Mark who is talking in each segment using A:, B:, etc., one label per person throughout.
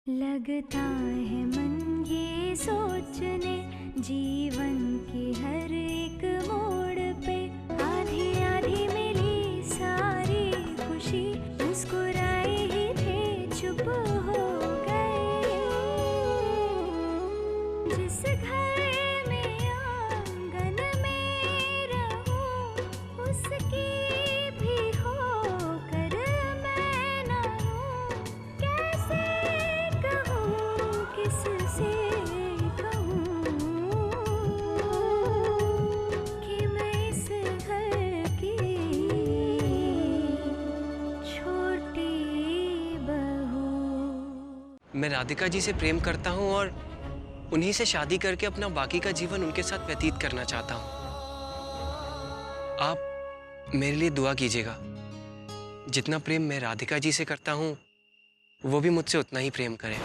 A: लगता है मन ये सोचने जीवन के हर एक मोड़ पे आधी आधी मिली सारी खुशी मुस्कुराए ही थे चुप हो गए। जिस घर में आंगन में रहूं उसकी भी होकर मैं ना हूं। कैसे कहूं किससे कहूं कि मैं इस घर की छोटी बहू।
B: मैं राधिका जी से प्रेम करता हूँ और उन्हीं से शादी करके अपना बाकी का जीवन उनके साथ व्यतीत करना चाहता हूँ। आप मेरे लिए दुआ कीजिएगा। जितना प्रेम मैं राधिका जी से करता हूँ वो भी मुझसे उतना ही प्रेम करें।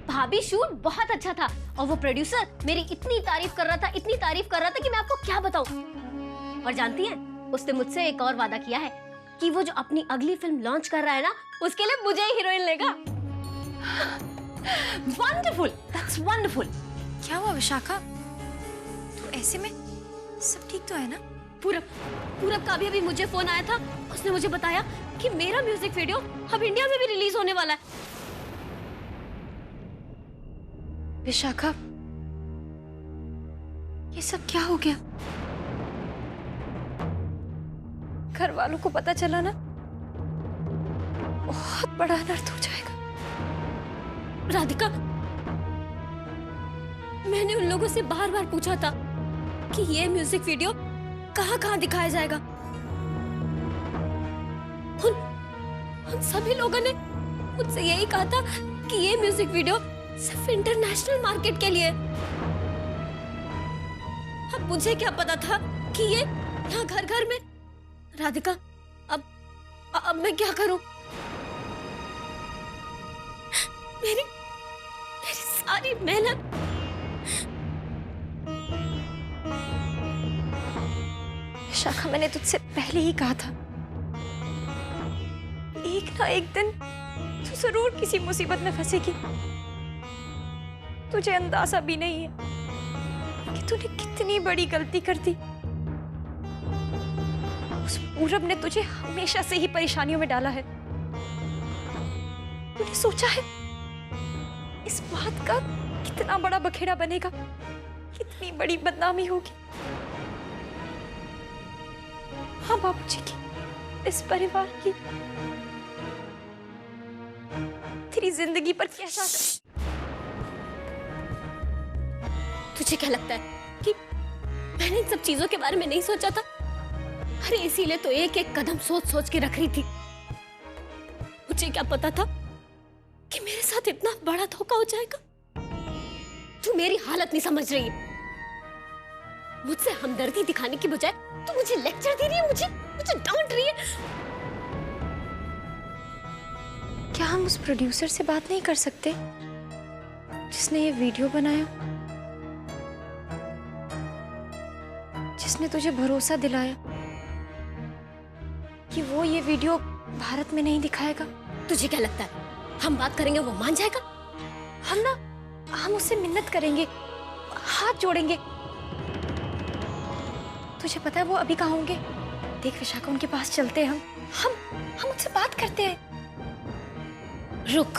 C: भाभी शूट बहुत अच्छा था और वो प्रोड्यूसर मेरी इतनी तारीफ कर रहा था, इतनी तारीफ कर रहा था कि मैं आपको क्या बताऊं। और जानती हैं, उसने मुझसे एक और वादा किया है कि वो जो अपनी अगली फिल्म लॉन्च कर रहा है ना, उसके लिए मुझे ही हीरोइन लेगा।
D: Wonderful, that's wonderful. क्या हुआ विशाखा? तो ऐसे में सब ठीक तो है ना?
C: पूरब का भी मुझे फोन आया था। उसने मुझे बताया कि मेरा म्यूजिक वीडियो अब इंडिया में भी रिलीज होने वाला है।
D: विशाखा, ये सब क्या हो गया? घर वालों को पता चला ना, बहुत बड़ा अनर्थ हो जाएगा।
C: राधिका, मैंने उन लोगों से बार बार पूछा था कि ये म्यूजिक वीडियो कहाँ दिखाया जाएगा। उन सभी लोगों ने मुझसे यही कहा था कि ये म्यूजिक वीडियो सिर्फ इंटरनेशनल मार्केट के लिए। अब मुझे क्या पता था कि ये यहाँ घर घर में। राधिका, अब मैं क्या करूं? मेरी सारी मेहनत
D: विशाखा, मैंने तुझसे पहले ही कहा था, एक ना एक दिन तू जरूर किसी मुसीबत में फंसेगी। तुझे अंदाजा भी नहीं है कि तूने कितनी बड़ी गलती कर दी। उस पूरब ने तुझे हमेशा से ही परेशानियों में डाला है। तूने सोचा है इस बात का कितना बड़ा बखेड़ा बनेगा, कितनी बड़ी बदनामी होगी। हाँ, बाबूजी की, इस परिवार की, तेरी जिंदगी पर कैसा असर?
C: तुझे क्या लगता है कि मैंने इन सब चीजों के बारे में नहीं सोचा था? अरे इसीलिए तो एक एक कदम सोच सोच के रख रही थी। मुझे क्या पता था कि मेरे साथ इतना बड़ा धोखा हो जाएगा। तू मेरी हालत नहीं समझ रही है। मुझसे हमदर्दी दिखाने की बजाय तू मुझे लेक्चर दे रही है, मुझे डांट रही है।
D: क्या हम उस प्रोड्यूसर से बात नहीं कर सकते जिसने ये वीडियो बनाया, जिसने तुझे भरोसा दिलाया कि वो ये वीडियो भारत में नहीं दिखाएगा?
C: तुझे क्या लगता है हम बात करेंगे वो मान जाएगा?
D: हम उससे मिन्नत करेंगे, हाथ जोड़ेंगे। तुझे पता है वो अभी कहाँ होंगे? देख विशाखा, उनके पास चलते हैं हम उनसे बात करते हैं।
C: रुक।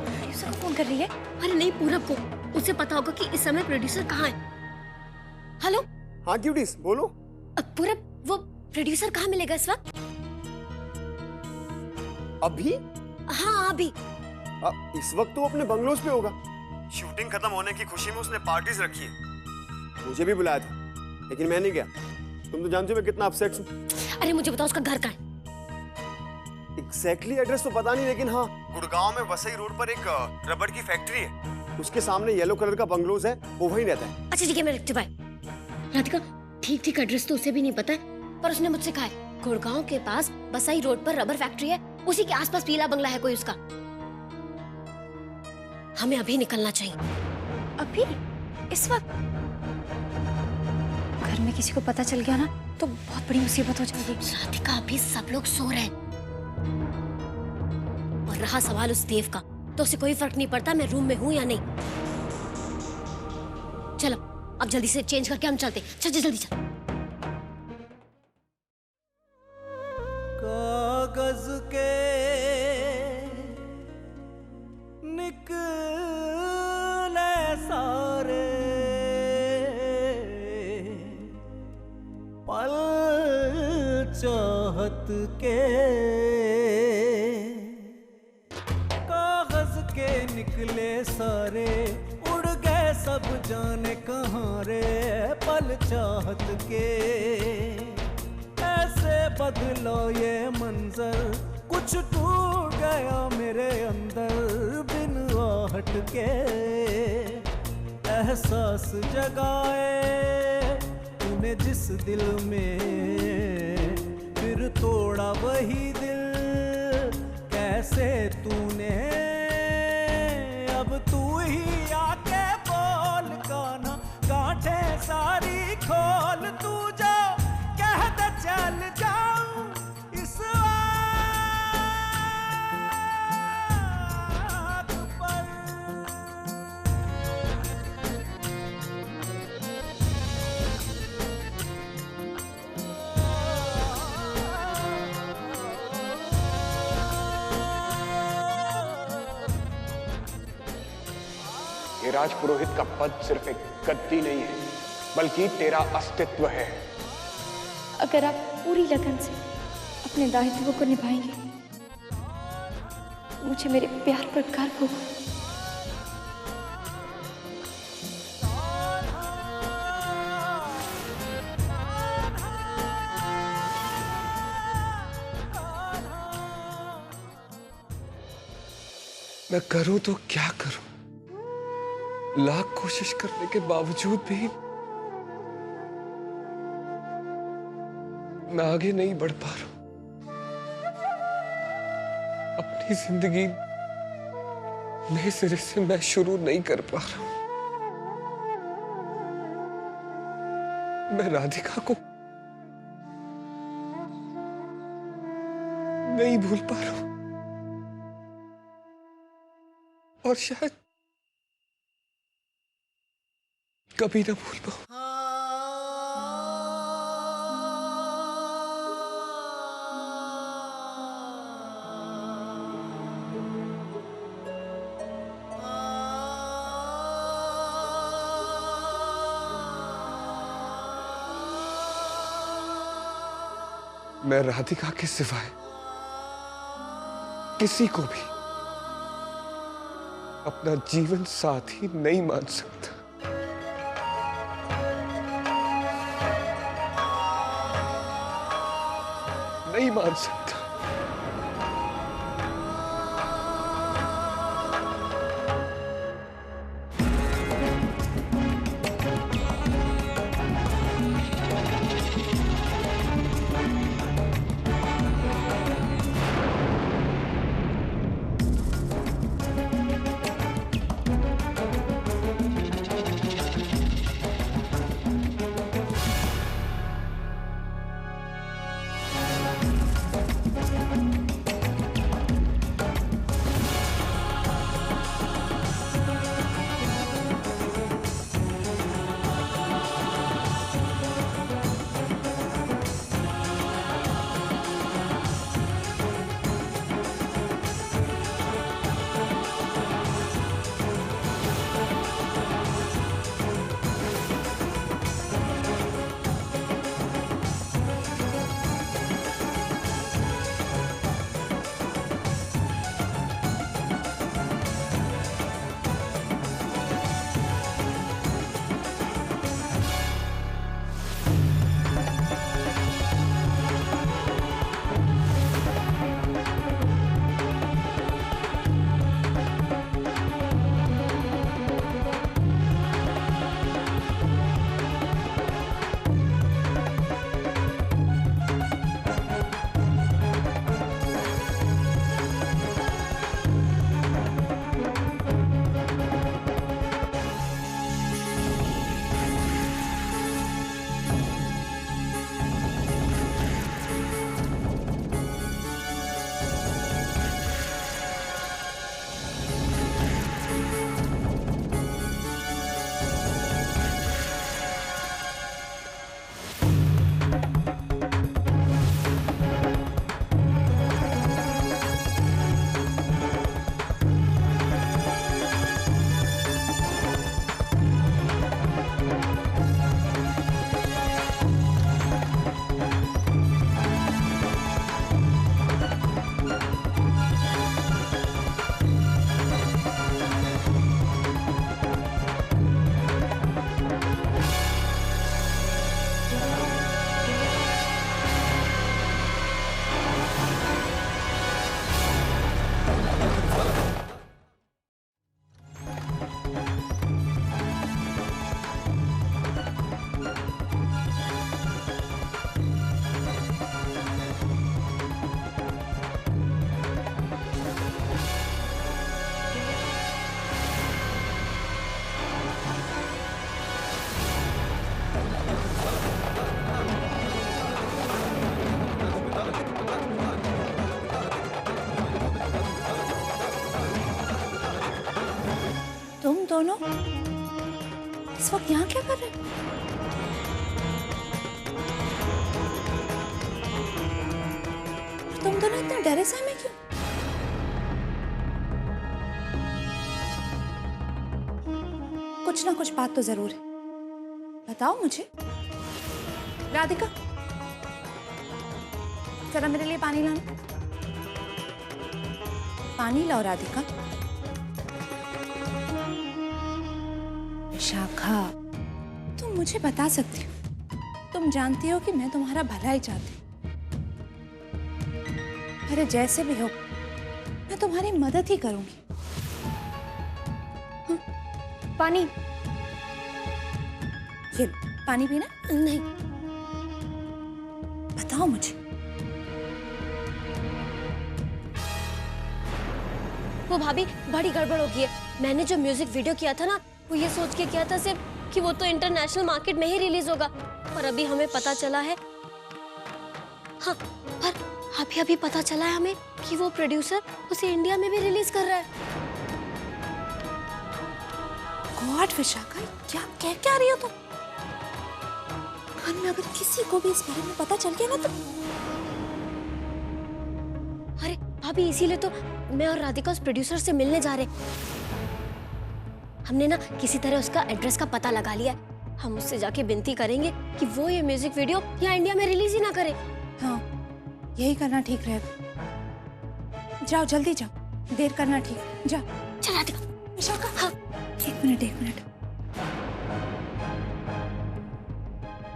D: प्रोड्यूसर को फोन कर रही है।
C: अरे नहीं, पूरब को। उसे पता होगा कि इस समय प्रोड्यूसर कहाँ है। हेलो।
E: हाँ क्यूटीज, बोलो।
C: पूरब, वो प्रोड्यूसर कहाँ मिलेगा इस वक्त?
E: अभी?
C: हाँ अभी।
E: इस वक्त तो अपने बंगलोज पे होगा। शूटिंग खत्म होने की खुशी में उसने पार्टीज रखी है। मुझे भी बुलाया था लेकिन मैं नहीं गया। तुम तो जानते हो मैं कितना अपसेट हूँ।
C: अरे मुझे बताओ उसका घर कहाँ है?
E: एग्जैक्टली एड्रेस तो पता नहीं, लेकिन हाँ, गुड़गांव में वसई रोड पर एक रबड़ की फैक्ट्री है, उसके सामने येलो कलर का बंगलोज है, वो वहीं रहता है।
C: अच्छा ठीक है, मैं रेक्टिफाई। राधिका, ठीक एड्रेस तो उसे भी नहीं पता है, पर उसने मुझसे कहा है गुड़गांव के पास वसई रोड पर रबर फैक्ट्री है, उसी के आसपास पीला बंगला है कोई उसका। हमें अभी निकलना चाहिए।
D: अभी? इस वक्त? घर में किसी को पता चल गया ना तो बहुत बड़ी मुसीबत हो जाएगी।
C: राधिका, अभी सब लोग सो रहे हैं। रहा सवाल उस देव का, तो उसे कोई फर्क नहीं पड़ता मैं रूम में हूं या नहीं। चलो अब जल्दी से चेंज करके हम चलते। चल जल्दी चल।
F: कागज के निकले सारे पल चाहत के, कागज के निकले सारे उड़ गए सब जाने कहाँ रे पल चाहत के। ऐसे बदलो ये मंजर कुछ टूट गया मेरे अंदर बिन आहट के। एहसास जगाए तूने जिस दिल में फिर तोड़ा वही दिल कैसे तूने। अब तू ही आके बोल काना गांठे सारी खोल, तू जो कह दे चल जाऊं इस बात पर।
G: ये राजपुरोहित का पद सिर्फ एक गद्दी नहीं है, बल्कि तेरा अस्तित्व है।
D: अगर आप पूरी लगन से अपने दायित्व को निभाएंगे, मुझे मेरे प्यार पर गर्व होगा।
B: मैं करूं तो क्या करूं? लाख कोशिश करने के बावजूद भी मैं आगे नहीं बढ़ पा रहा हूं। अपनी जिंदगी नए सिरे से मैं शुरू नहीं कर पा रहा हूं। मैं राधिका को नहीं भूल पा रहा हूं और शायद कभी ना भूल पाऊं। मैं राधिका के सिवाय किसी को भी अपना जीवन साथी नहीं मान सकता। नहीं मान सकता।
D: दोनों इस वक्त यहाँ क्या कर रहे हैं? तुम दोनों इतना डरे से में क्यों? कुछ ना कुछ बात तो जरूर है, बताओ मुझे। राधिका, जरा मेरे लिए पानी लाना। पानी लाओ राधिका। विशाखा, तुम मुझे बता सकती हो, तुम जानती हो कि मैं तुम्हारा भला ही चाहती हूँ। अरे जैसे भी हो, मैं तुम्हारी मदद ही करूंगी। पानी, ये पानी पीना?
C: नहीं,
D: बताओ मुझे।
C: वो भाभी बड़ी गड़बड़ हो गई है। मैंने जो म्यूजिक वीडियो किया था ना, वो ये सोच के किया था सिर्फ कि वो तो इंटरनेशनल मार्केट में ही रिलीज होगा, और अभी हमें पता चला है, हाँ, पर अभी पता चला है हमें कि वो प्रोड्यूसर उसे इंडिया में भी रिलीज कर रहा है।
D: गॉड विशाखा, क्या रही हो तुम? में अगर किसी को भी इस बारे में पता चल गया ना तो।
C: अरे भाभी, इसीलिए तो मैं और राधिका उस प्रोड्यूसर से मिलने जा रहे हैं। हमने ना किसी तरह उसका एड्रेस का पता लगा लिया है। हम उससे जाके विनती करेंगे कि वो ये म्यूजिक वीडियो यहाँ इंडिया में रिलीज ही ना करे।
D: हाँ, यही करना ठीक रहेगा। जाओ, जल्दी जाओ, देर करना ठीक। जाओ।
C: चल राधिका।
D: विशाखा, हाँ, एक मिनट।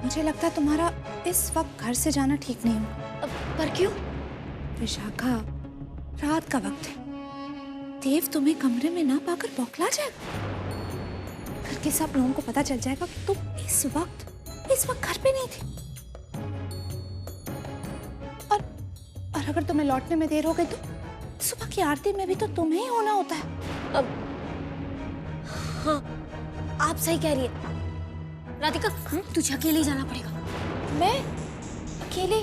D: मुझे लगता है तुम्हारा इस वक्त घर से जाना ठीक नहीं होगा।
C: पर क्यों?
D: विशाखा, रात का वक्त है, देव तुम्हें कमरे में ना पाकर बौखला जाएगा। घर के सब लोगों को पता चल जाएगा कि तुम इस वक्त घर पे नहीं थी। और अगर तुम्हें लौटने में देर हो गई तो सुबह की आरती में भी तो तुम्हें ही होना होता है।
C: हाँ, आप सही कह रही है राधिका। तुझे अकेले ही जाना पड़ेगा।
D: मैं अकेले?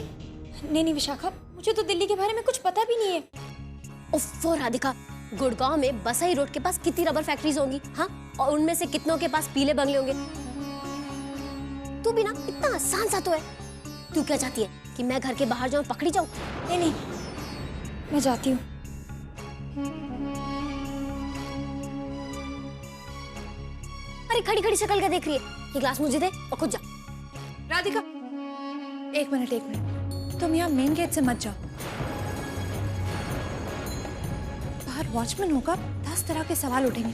D: नहीं विशाखा, मुझे तो दिल्ली के बारे में कुछ पता भी नहीं है।
C: ओफो राधिका, गुड़गांव में बसई रोड के पास कितनी रबर फैक्ट्रीज होंगी, हाँ, और उनमें से कितनों के पास पीले बंगले होंगे। तू भी ना इतना आसान सा तो है। तू क्या चाहती है कि मैं घर के बाहर जाऊं, पकड़ी जाऊं?
D: नहीं, मैं जाती हूँ।
C: अरे खड़ी खड़ी शक्ल क्या देख रही है? ये ग्लास मुझे दे और खुद जा।
D: राधिका, एक मिनट, तुम यहाँ मेन गेट से मत जाओ। बाहर वॉचमैन होगा, 10 तरह के सवाल उठेंगे।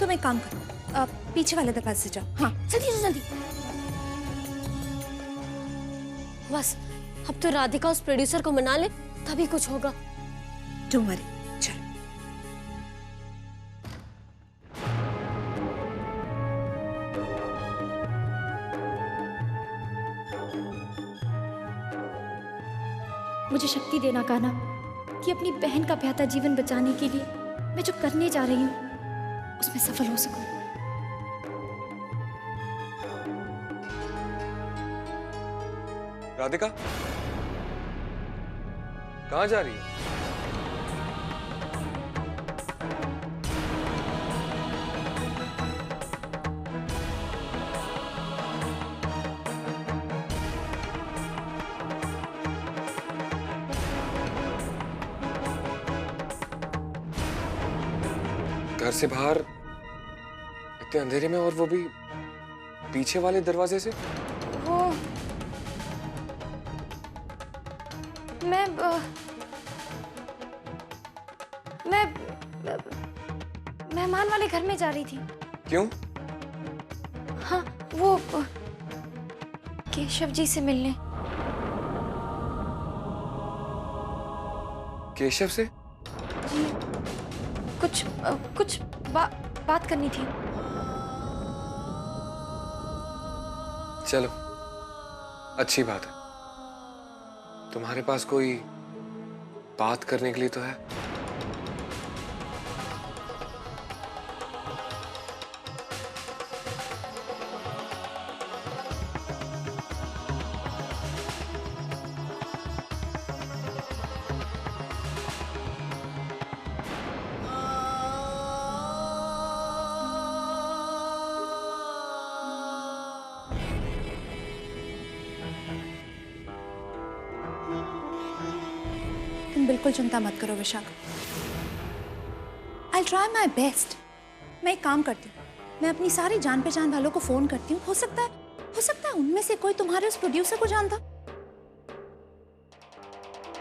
D: तुम एक काम करो, पीछे वाले दरवाजे से जाओ। हाँ,
C: जल्दी। बस अब तो राधिका उस प्रोड्यूसर को मना ले, तभी कुछ होगा।
D: डोंट वरी, चल।
H: मुझे शक्ति देना कान्हा कि अपनी बहन का बेहतर जीवन बचाने के लिए मैं जो करने जा रही हूँ उसमें सफल हो सकूं।
I: राधिका, कहाँ जा रही है? घर से बाहर इतने अंधेरे में, और वो भी पीछे वाले दरवाजे से?
D: वो मैं मेहमान वाले घर में जा रही थी।
I: क्यों?
D: हाँ, वो केशव जी से मिलने।
I: केशव से?
D: जी, कुछ बात करनी थी।
I: चलो, अच्छी बात है। तुम्हारे पास कोई बात करने के लिए तो है।
D: तुम बिल्कुल चिंता मत करो Vishakha. I try my best. मैं एक काम करती हूँ, मैं अपनी सारी जान पहचान वालों को फोन करती हूँ। हो सकता है उनमें से कोई तुम्हारे उस प्रोड्यूसर को जानता।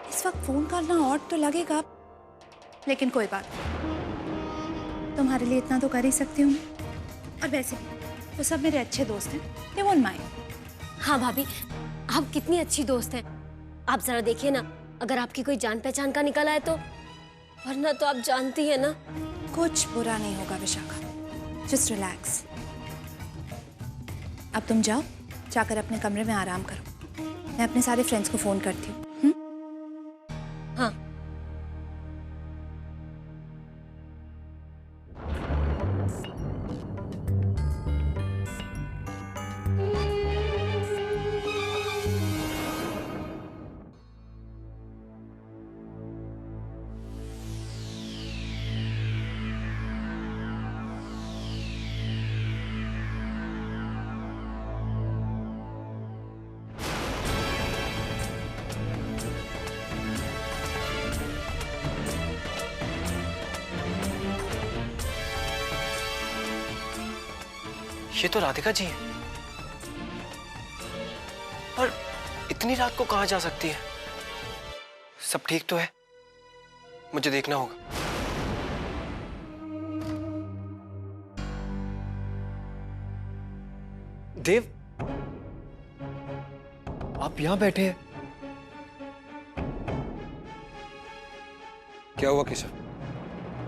D: इस वक्त फोन करना ऑड तो लगेगा, लेकिन कोई बात नहीं, तुम्हारे लिए इतना तो कर ही सकती हूँ। और वैसे भी वो सब मेरे अच्छे दोस्त हैं, दे वोंट माइंड।
C: हाँ भाभी, आप कितनी अच्छी दोस्त हैं। आप जरा देखिए ना, अगर आपकी कोई जान पहचान का निकल आए तो, वरना तो आप जानती है ना।
D: कुछ बुरा नहीं होगा विशाखा, जस्ट रिलैक्स। अब तुम जाओ, जाकर अपने कमरे में आराम करो। मैं अपने सारे फ्रेंड्स को फोन करती हूँ।
C: हाँ।
B: ये तो राधिका जी हैं। पर इतनी रात को कहां जा सकती है? सब ठीक तो है? मुझे देखना होगा। देव, आप यहां बैठे हैं?
I: क्या हुआ केशव?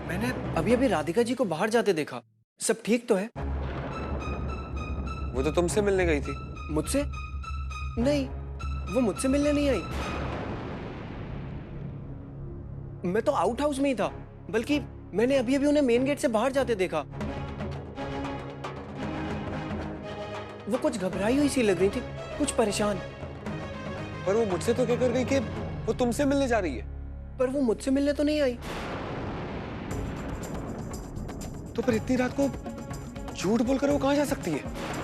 B: मैंने अभी अभी राधिका जी को बाहर जाते देखा। सब ठीक तो है?
I: वो तो तुमसे मिलने गई थी।
B: मुझसे? नहीं, वो मुझसे मिलने नहीं आई। मैं तो आउट हाउस में ही था, बल्कि मैंने अभी अभी उन्हें मेन गेट से बाहर जाते देखा। वो कुछ घबराई हुई सी लग रही थी, कुछ परेशान।
I: पर वो मुझसे तो कहकर गई कि वो तुमसे मिलने जा रही है।
B: पर वो मुझसे मिलने तो नहीं आई।
I: तो फिर इतनी रात को झूठ बोलकर वो कहां जा सकती है?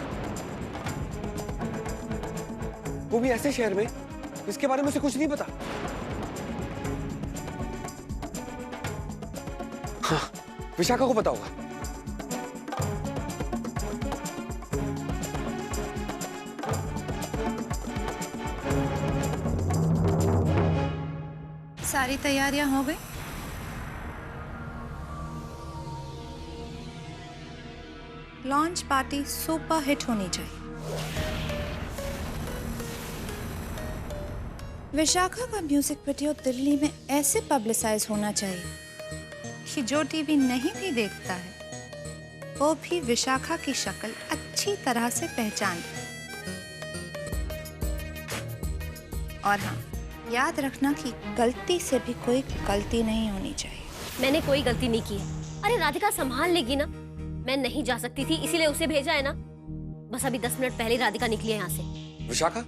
I: वो भी ऐसे शहर में जिसके बारे में उसे कुछ नहीं पता। हाँ, विशाखा को पता होगा।
D: सारी तैयारियां हो गई? लॉन्च पार्टी सुपर हिट होनी चाहिए। विशाखा का म्यूजिक वीडियो दिल्ली में ऐसे पब्लिसाइज होना चाहिए कि जो टीवी नहीं भी देखता है वो भी विशाखा की शक्ल अच्छी तरह से पहचान ले। और हाँ, याद रखना कि गलती से भी कोई गलती नहीं होनी चाहिए।
C: मैंने कोई गलती नहीं की है। अरे राधिका संभाल लेगी ना। मैं नहीं जा सकती थी, इसीलिए उसे भेजा है ना। बस अभी 10 मिनट पहले राधिका निकली है यहाँ से।
I: विशाखा?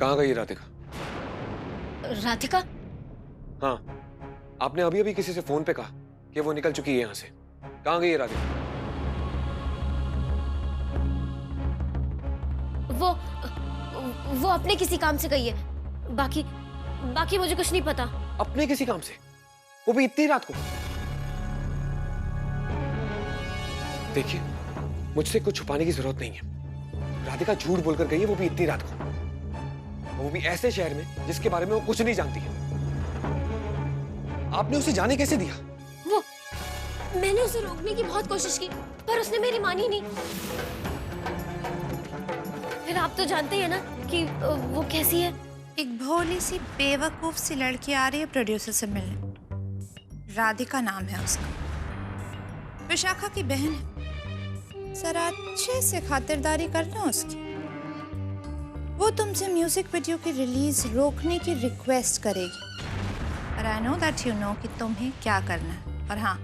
I: कहाँ गई राधिका?
C: राधिका?
I: हाँ, आपने अभी अभी किसी से फोन पे कहा कि वो निकल चुकी है यहाँ से। कहाँ गई है राधिका?
C: वो अपने किसी काम से गई है। बाकी मुझे कुछ नहीं पता।
I: अपने किसी काम से? वो भी इतनी रात को? देखिए, मुझसे कुछ छुपाने की जरूरत नहीं है। राधिका झूठ बोलकर गई है, वो भी इतनी रात को। वो भी ऐसे शहर में जिसके बारे में वो कुछ नहीं जानती है। आपने उसे जाने कैसे दिया?
C: मैंने उसे रोकने की बहुत कोशिश की, पर उसने मेरी मानी नहीं। फिर आप तो जानते हैं ना कि वो कैसी है।
D: एक भोली सी बेवकूफ सी लड़की आ रही है प्रोड्यूसर से मिलने। राधिका नाम है उसका, विशाखा की बहन है। जरा अच्छे से खातिरदारी करना उसकी। वो तुमसे म्यूजिक वीडियो की रिलीज रोकने की रिक्वेस्ट करेगी, और I know that you know कि तुम्हें क्या करना है। और हाँ,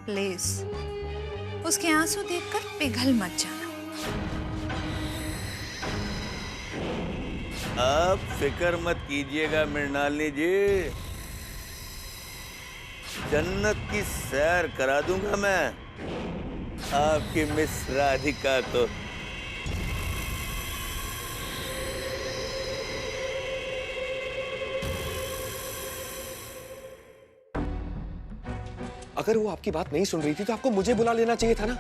D: प्लीज उसके आंसू देखकर पिघल मत जाना।
J: आप फिक्र मत कीजिएगा मृणालिनी जी, जन्नत की सैर करा दूंगा मैं आपकी मिस राधिका को।
I: अगर वो आपकी बात नहीं सुन रही थी तो आपको मुझे बुला लेना चाहिए था ना।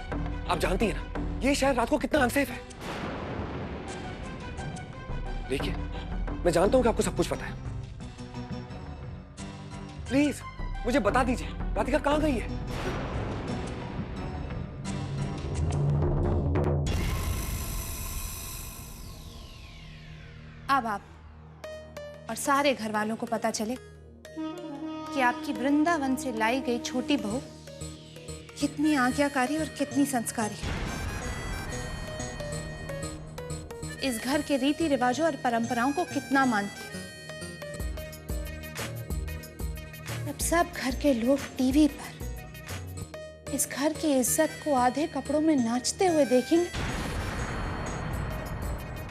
I: आप जानती हैं ना ये शहर रात को कितना अनसेफ है। देखिए मैं जानता हूं कि आपको सब कुछ पता है, प्लीज मुझे बता दीजिए राधिका कहां गई है।
D: अब आप और सारे घर वालों को पता चले कि आपकी वृंदावन से लाई गई छोटी बहू कितनी आज्ञाकारी और कितनी संस्कारी है। इस घर के रीति रिवाजों और परंपराओं को कितना मानती है। अब सब घर के लोग टीवी पर इस घर की इज्जत को आधे कपड़ों में नाचते हुए देखेंगे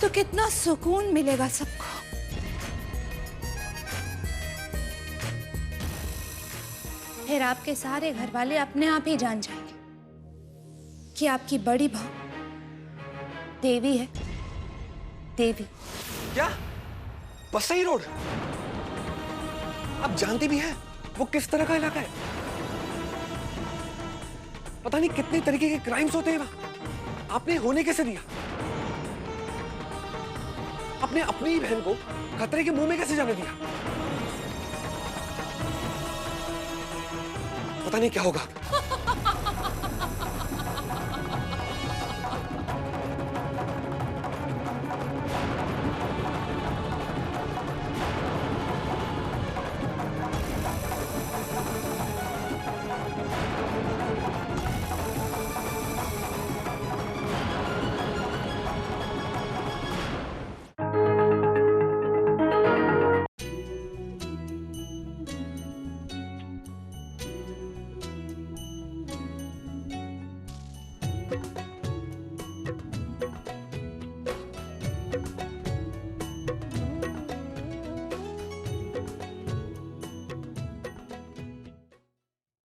D: तो कितना सुकून मिलेगा सबको। फिर आपके सारे घर वाले अपने आप ही जान जाएंगे कि आपकी बड़ी बहू देवी है। देवी
I: क्या? बसई रोड? आप जानती भी हैं वो किस तरह का इलाका है? पता नहीं कितने तरीके के क्राइम्स होते हैं वहां। आपने होने कैसे दिया? आपने अपनी ही बहन को खतरे के मुंह में कैसे जाने दिया? पता नहीं क्या होगा।